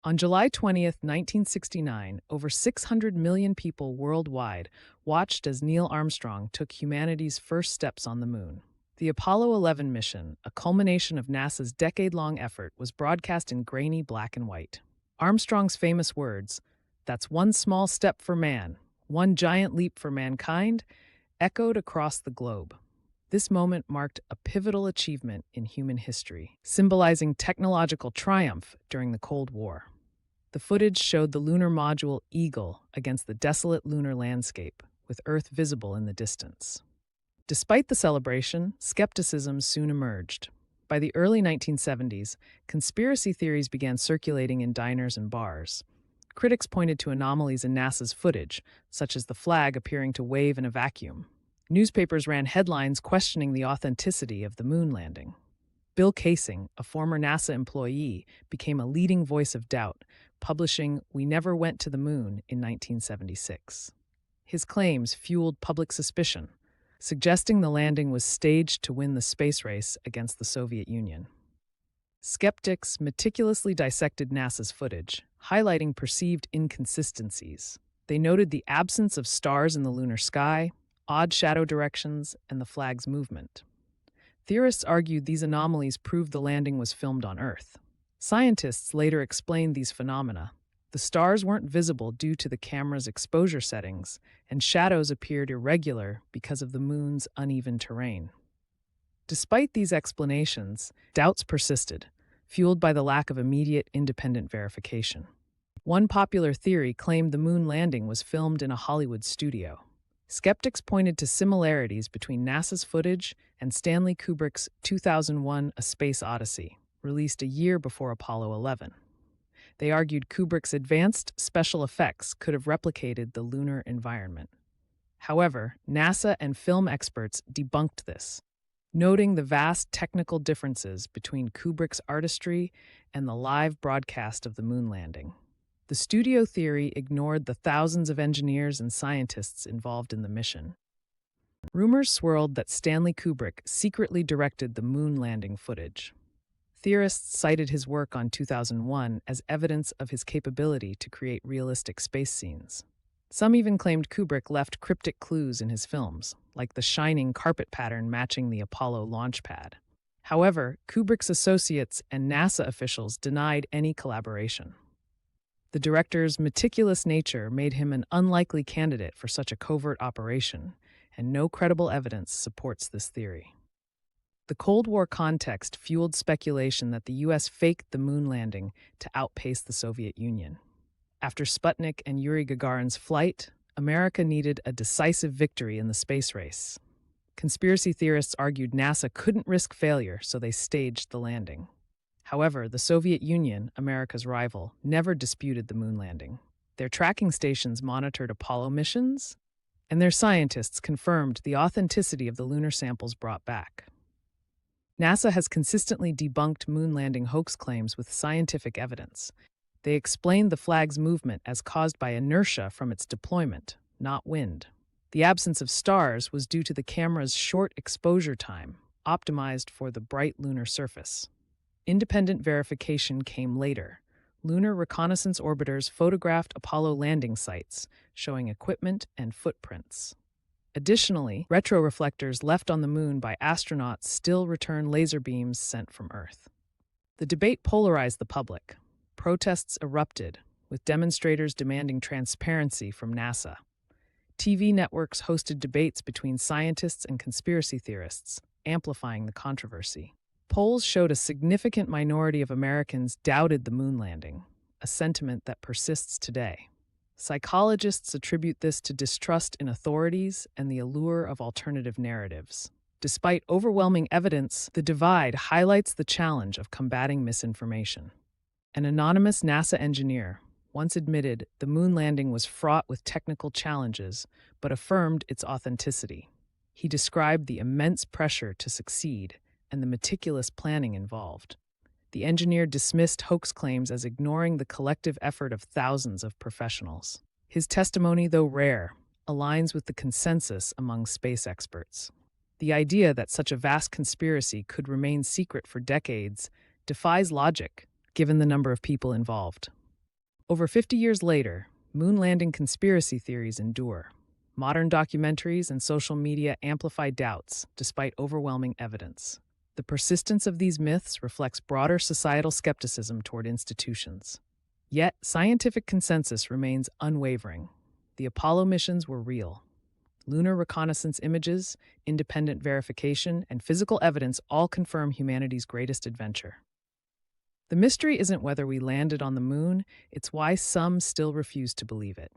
On July 20th, 1969, over 600 million people worldwide watched as Neil Armstrong took humanity's first steps on the moon. The Apollo 11 mission, a culmination of NASA's decade-long effort, was broadcast in grainy black and white. Armstrong's famous words, "That's one small step for man, one giant leap for mankind," echoed across the globe. This moment marked a pivotal achievement in human history, symbolizing technological triumph during the Cold War. The footage showed the lunar module Eagle against the desolate lunar landscape, with Earth visible in the distance. Despite the celebration, skepticism soon emerged. By the early 1970s, conspiracy theories began circulating in diners and bars. Critics pointed to anomalies in NASA's footage, such as the flag appearing to wave in a vacuum. Newspapers ran headlines questioning the authenticity of the moon landing. Bill Kaysing, a former NASA employee, became a leading voice of doubt, publishing "We Never Went to the Moon" in 1976. His claims fueled public suspicion, suggesting the landing was staged to win the space race against the Soviet Union. Skeptics meticulously dissected NASA's footage, highlighting perceived inconsistencies. They noted the absence of stars in the lunar sky, odd shadow directions, and the flag's movement. Theorists argued these anomalies proved the landing was filmed on Earth. Scientists later explained these phenomena. The stars weren't visible due to the camera's exposure settings, and shadows appeared irregular because of the moon's uneven terrain. Despite these explanations, doubts persisted, fueled by the lack of immediate independent verification. One popular theory claimed the moon landing was filmed in a Hollywood studio. Skeptics pointed to similarities between NASA's footage and Stanley Kubrick's 2001: A Space Odyssey, released a year before Apollo 11. They argued Kubrick's advanced special effects could have replicated the lunar environment. However, NASA and film experts debunked this, noting the vast technical differences between Kubrick's artistry and the live broadcast of the moon landing. The studio theory ignored the thousands of engineers and scientists involved in the mission. Rumors swirled that Stanley Kubrick secretly directed the moon landing footage. Theorists cited his work on 2001 as evidence of his capability to create realistic space scenes. Some even claimed Kubrick left cryptic clues in his films, like the shining carpet pattern matching the Apollo launch pad. However, Kubrick's associates and NASA officials denied any collaboration. The director's meticulous nature made him an unlikely candidate for such a covert operation, and no credible evidence supports this theory. The Cold War context fueled speculation that the U.S. faked the moon landing to outpace the Soviet Union. After Sputnik and Yuri Gagarin's flight, America needed a decisive victory in the space race. Conspiracy theorists argued NASA couldn't risk failure, so they staged the landing. However, the Soviet Union, America's rival, never disputed the moon landing. Their tracking stations monitored Apollo missions, and their scientists confirmed the authenticity of the lunar samples brought back. NASA has consistently debunked moon landing hoax claims with scientific evidence. They explained the flag's movement as caused by inertia from its deployment, not wind. The absence of stars was due to the camera's short exposure time, optimized for the bright lunar surface. Independent verification came later. Lunar reconnaissance orbiters photographed Apollo landing sites, showing equipment and footprints. Additionally, retroreflectors left on the moon by astronauts still return laser beams sent from Earth. The debate polarized the public. Protests erupted, with demonstrators demanding transparency from NASA. TV networks hosted debates between scientists and conspiracy theorists, amplifying the controversy. Polls showed a significant minority of Americans doubted the moon landing, a sentiment that persists today. Psychologists attribute this to distrust in authorities and the allure of alternative narratives. Despite overwhelming evidence, the divide highlights the challenge of combating misinformation. An anonymous NASA engineer once admitted the moon landing was fraught with technical challenges, but affirmed its authenticity. He described the immense pressure to succeed and the meticulous planning involved. The engineer dismissed hoax claims as ignoring the collective effort of thousands of professionals. His testimony, though rare, aligns with the consensus among space experts. The idea that such a vast conspiracy could remain secret for decades defies logic, given the number of people involved. Over 50 years later, moon landing conspiracy theories endure. Modern documentaries and social media amplify doubts, despite overwhelming evidence. The persistence of these myths reflects broader societal skepticism toward institutions. Yet, scientific consensus remains unwavering. The Apollo missions were real. Lunar reconnaissance images, independent verification, and physical evidence all confirm humanity's greatest adventure. The mystery isn't whether we landed on the moon, it's why some still refuse to believe it.